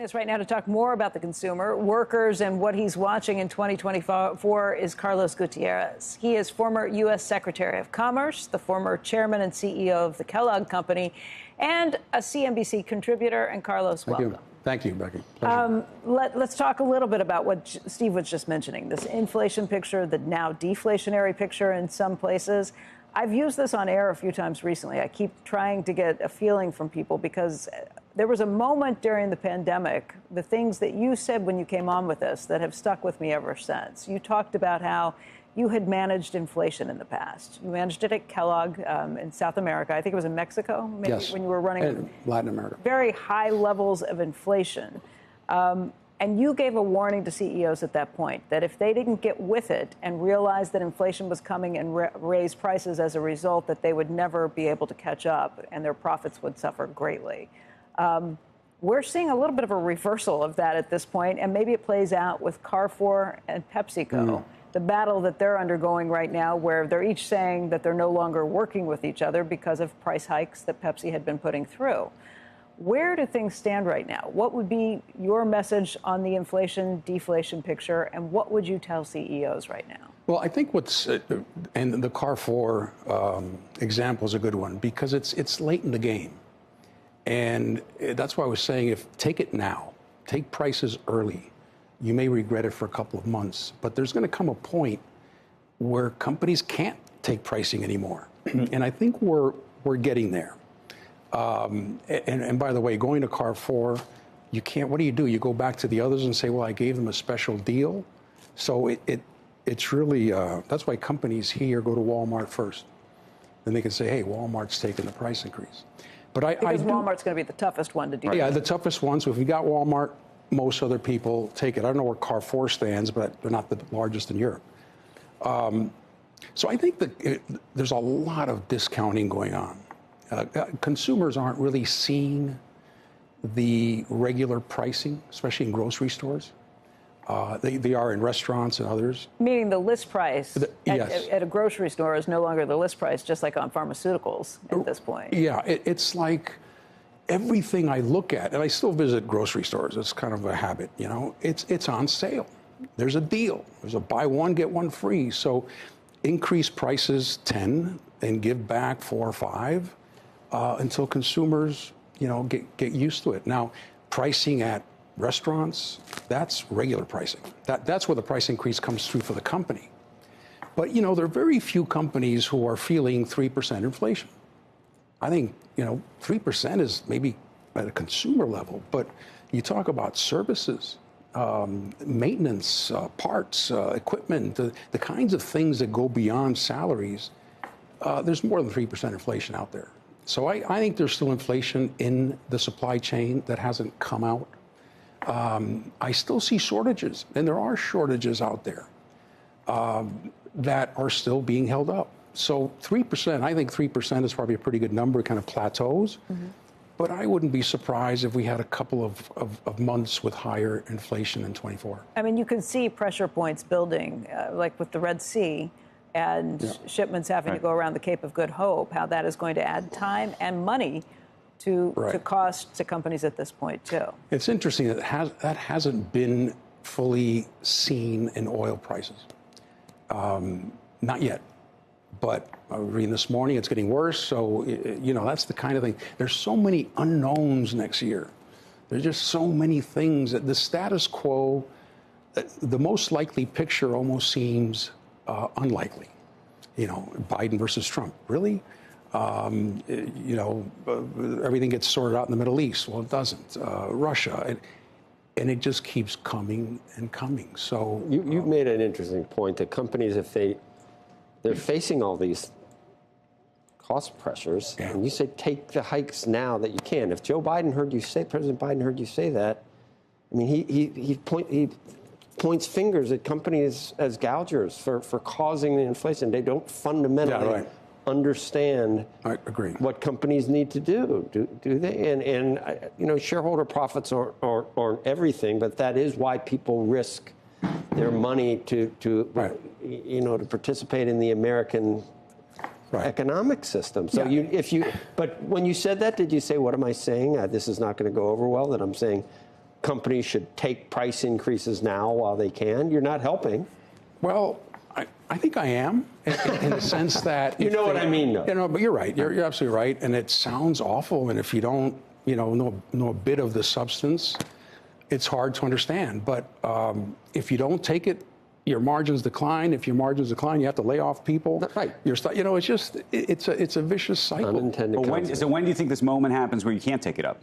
Us right now to talk more about the consumer, workers, and what he's watching in 2024 is Carlos Gutierrez. He is former U.S. Secretary of Commerce, the former chairman and CEO of the Kellogg Company, and a CNBC contributor. And Carlos, welcome. Thank you, Becky. Let's talk a little bit about what Steve was just mentioning, this inflation picture, the now deflationary picture in some places. I've used this on air a few times recently. I keep trying to get a feeling from people because there was a moment during the pandemic, the things that you said when you came on with this that have stuck with me ever since. You talked about how you had managed inflation in the past. You managed it at Kellogg in South America. I think it was in Mexico, maybe, yes, when you were running and Latin America. Very high levels of inflation. And you gave a warning to CEOs at that point that if they didn't get with it and realize that inflation was coming and raise prices as a result, that they would never be able to catch up and their profits would suffer greatly. We're seeing a little bit of a reversal of that at this point, and maybe it plays out with Carrefour and PepsiCo, the battle that they're undergoing right now, where they're each saying that they're no longer working with each other because of price hikes that Pepsi had been putting through. Where do things stand right now? What would be your message on the inflation deflation picture, and what would you tell CEOs right now? Well, I think and the Carrefour example is a good one because it's late in the game. And that's why I was saying, take it now, take prices early. You may regret it for a couple of months, but there's going to come a point where companies can't take pricing anymore. And I think we're getting there. And by the way, going to Carrefour, you can't, what do? You go back to the others and say, well, I gave them a special deal. So it's really, that's why companies here go to Walmart first. Then they can say, hey, Walmart's taking the price increase. But because Walmart's going to be the toughest one to do. Yeah, the toughest one. So if you got Walmart, most other people take it. I don't know where Carrefour stands, but they're not the largest in Europe. So I think that there's a lot of discounting going on. Consumers aren't really seeing the regular pricing, especially in grocery stores. They are in restaurants and others. Meaning the list price yes. at a grocery store is no longer the list price, just like on pharmaceuticals at this point. Yeah, it's like everything I look at, and I still visit grocery stores. It's kind of a habit, you know. It's on sale. There's a deal. There's a buy one, get one free. So increase prices 10 and give back 4 or 5. Until consumers, you know, get used to it. Now, pricing at restaurants, that's regular pricing. That's where the price increase comes through for the company. But, you know, there are very few companies who are feeling 3% inflation. I think, you know, 3% is maybe at a consumer level, but you talk about services, maintenance, parts, equipment, the kinds of things that go beyond salaries, there's more than 3% inflation out there. So I think there's still inflation in the supply chain that hasn't come out. I still see shortages, and there are shortages out there that are still being held up. So 3%, I think 3% is probably a pretty good number, kind of plateaus. But I wouldn't be surprised if we had a couple of months with higher inflation in 24. I mean, you can see pressure points building, like with the Red Sea. And shipments having to go around the Cape of Good Hope, how that is going to add time and money to cost to companies at this point, too. It's interesting that hasn't been fully seen in oil prices. Not yet. But I was reading this morning, it's getting worse. So, you know, that's the kind of thing. There's so many unknowns next year. There's just so many things that the status quo, the most likely picture almost seems unlikely. You know, Biden versus Trump. Really? You know, everything gets sorted out in the Middle East. Well, it doesn't. Russia. And it just keeps coming and coming. So you've made an interesting point that companies, if they're facing all these cost pressures, and you say take the hikes now that you can. If Joe Biden heard you say, President Biden heard you say that, I mean, he points fingers at companies as gougers for causing the inflation. They don't fundamentally understand what companies need to do they? And you know, shareholder profits aren't everything, but that is why people risk their money to you know, to participate in the American economic system. So but when you said that, did you say, what am I saying? This is not going to go over well, that I'm saying companies should take price increases now while they can? You're not helping. Well, I think I am, in the sense that you know what I mean, though. You know, but you're right. You're absolutely right, and it sounds awful. And if you don't, know a bit of the substance, it's hard to understand. But if you don't take it, your margins decline. If your margins decline, you have to lay off people. That's right. It's just it's a vicious cycle. Unintended consequences. So when do you think this moment happens where you can't take it up?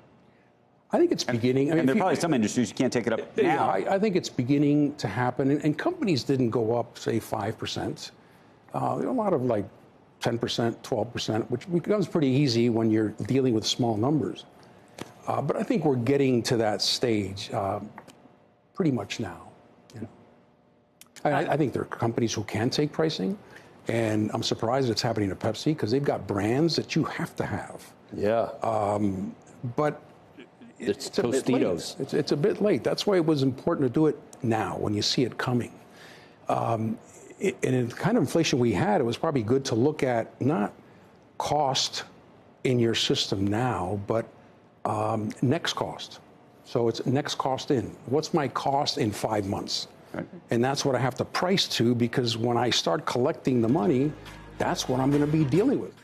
I think it's beginning. And there are probably some industries you can't take it up now. Yeah, I think it's beginning to happen. And companies didn't go up, say, 5%. A lot of like 10%, 12%, which becomes pretty easy when you're dealing with small numbers. But I think we're getting to that stage pretty much now. I think there are companies who can take pricing. And I'm surprised it's happening to Pepsi because they've got brands that you have to have. Yeah. But it's Tostitos. It's a bit late. That's why it was important to do it now when you see it coming. And in the kind of inflation we had, it was probably good to look at not cost in your system now, but next cost. So it's next cost in. What's my cost in 5 months? Right. And that's what I have to price to, because when I start collecting the money, that's what I'm going to be dealing with.